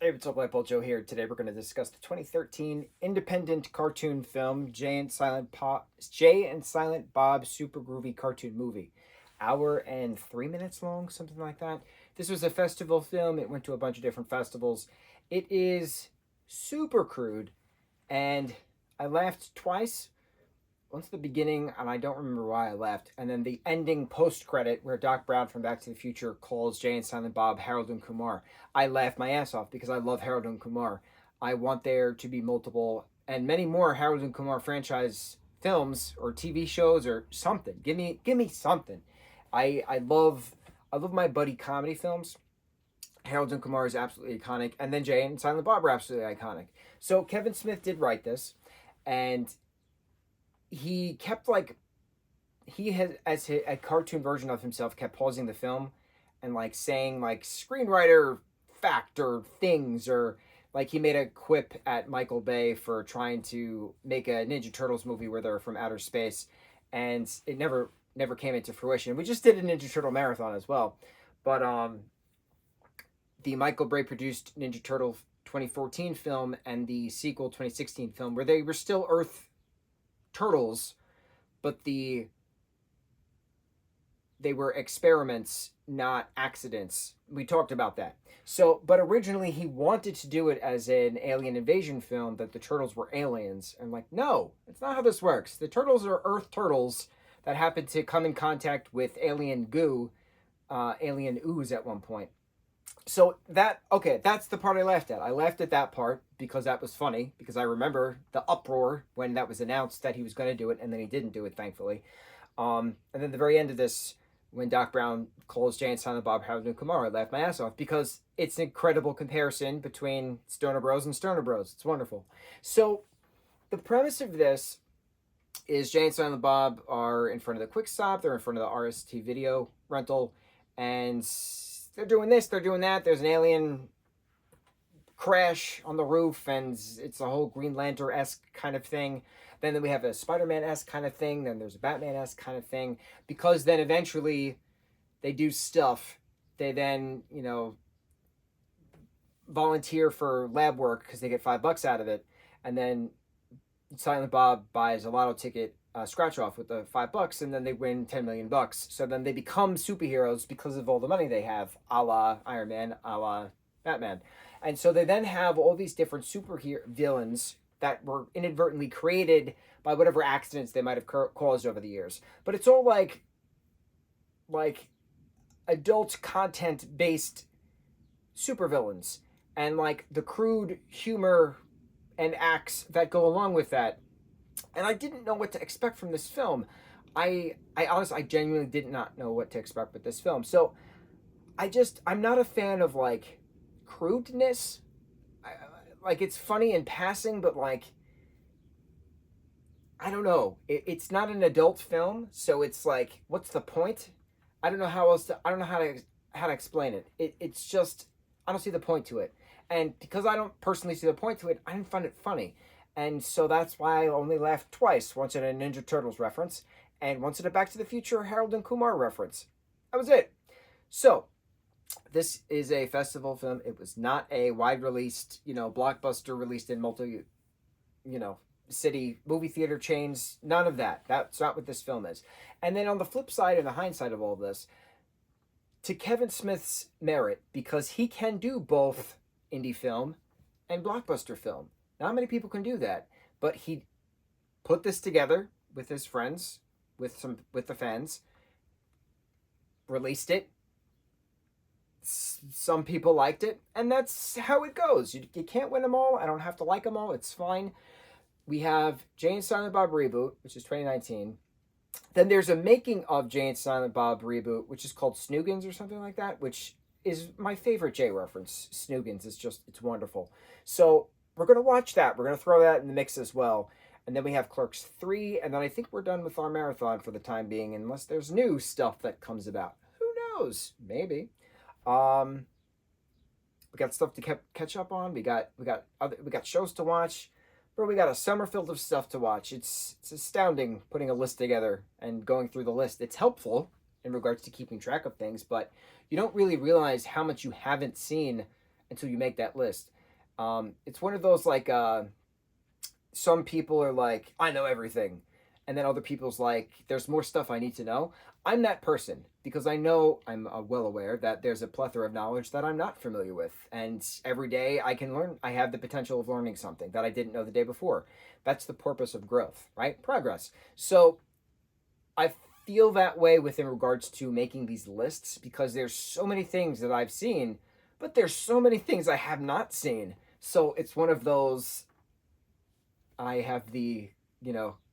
Hey, what's up, lightboltjoe here. Today we're going to discuss the 2013 independent cartoon film Jay and Silent Bob Super Groovy Cartoon Movie. Hour and 3 minutes long, something like that. This was a festival film. It went to a bunch of different festivals. It is super crude, and I laughed twice. Once at the beginning, and I don't remember why I left, and then the ending post-credit where Doc Brown from Back to the Future calls Jay and Silent Bob Harold and Kumar. I laughed my ass off because I love Harold and Kumar. I want there to be multiple and many more Harold and Kumar franchise films or TV shows or something. Give me something. I love my buddy comedy films. Harold and Kumar is absolutely iconic, and then Jay and Silent Bob are absolutely iconic. So Kevin Smith did write this, and he kept he had as a cartoon version of himself kept pausing the film and saying screenwriter fact or things, or he made a quip at Michael Bay for trying to make a Ninja Turtles movie where they're from outer space, and it never came into fruition. We just did a Ninja Turtle marathon as well, but the Michael Bay produced Ninja Turtle 2014 film and the sequel 2016 film where they were still Earth turtles, but they were experiments, not accidents. We talked about that. So, but originally he wanted to do it as an alien invasion film, that the turtles were aliens. And no, that's not how this works. The turtles are Earth turtles that happen to come in contact with alien goo, alien ooze at one point. So that's the part I laughed at. I laughed at that part because that was funny, because I remember the uproar when that was announced that he was going to do it, and then he didn't do it, thankfully. And then the very end of this, when Doc Brown calls Jay and Silent Bob Harold and Kumar, I laughed my ass off because it's an incredible comparison between Stoner Bros and Stoner Bros. It's wonderful. So the premise of this is Jay and Silent Bob are in front of the Quick Stop. They're in front of the RST video rental, and they're doing this, they're doing that. There's an alien crash on the roof, and it's a whole Green Lantern-esque kind of thing. Then we have a Spider-Man-esque kind of thing. Then there's a Batman-esque kind of thing. Because then eventually they do stuff. They then, volunteer for lab work because they get $5 out of it. And then Silent Bob buys a lotto ticket scratch off with the $5, and then they win 10 million bucks. So then they become superheroes because of all the money they have, a la Iron Man, a la Batman. And so they then have all these different superhero villains that were inadvertently created by whatever accidents they might have caused over the years. But it's all like adult content based supervillains, and the crude humor and acts that go along with that. And I didn't know what to expect from this film. I honestly, I genuinely did not know what to expect with this film. So I'm not a fan of crudeness. It's funny in passing, but I don't know. It's not an adult film, so it's what's the point? I don't know how to explain it. It's just, I don't see the point to it. And because I don't personally see the point to it, I didn't find it funny. And so that's why I only laughed twice. Once at a Ninja Turtles reference, and once at a Back to the Future Harold and Kumar reference. That was it. So, this is a festival film. It was not a wide-released, blockbuster released in multi, city movie theater chains. None of that. That's not what this film is. And then on the flip side and the hindsight of all this, to Kevin Smith's merit, because he can do both indie film and blockbuster film. Not many people can do that, but he put this together with his friends, with the fans, released it. Some people liked it, and that's how it goes. You can't win them all. I don't have to like them all. It's fine. We have Jay and Silent Bob Reboot, which is 2019. Then there's a making of Jay and Silent Bob Reboot, which is called Snoogans or something like that, which is my favorite Jay reference. Snoogans is it's wonderful. So we're going to watch that. We're going to throw that in the mix as well. And then we have Clerks 3, and then I think we're done with our marathon for the time being, unless there's new stuff that comes about. Who knows? Maybe. We got stuff to catch up on. We got shows to watch. Bro, we got a summer filled of stuff to watch. It's astounding putting a list together and going through the list. It's helpful in regards to keeping track of things, but you don't really realize how much you haven't seen until you make that list. It's one of those like some people are like, I know everything. And then other people's like, there's more stuff I need to know. I'm that person because I know I'm well aware that there's a plethora of knowledge that I'm not familiar with. And every day I can learn, I have the potential of learning something that I didn't know the day before. That's the purpose of growth, right? Progress. So I feel that way within regards to making these lists because there's so many things that I've seen, but there's so many things I have not seen. So it's one of those, I have the,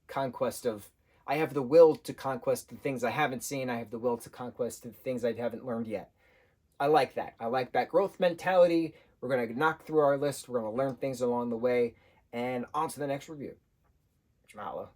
conquest of, I have the will to conquest the things I haven't seen. I have the will to conquest the things I haven't learned yet. I like that. I like that growth mentality. We're going to knock through our list. We're going to learn things along the way and on to the next review. Mahalo.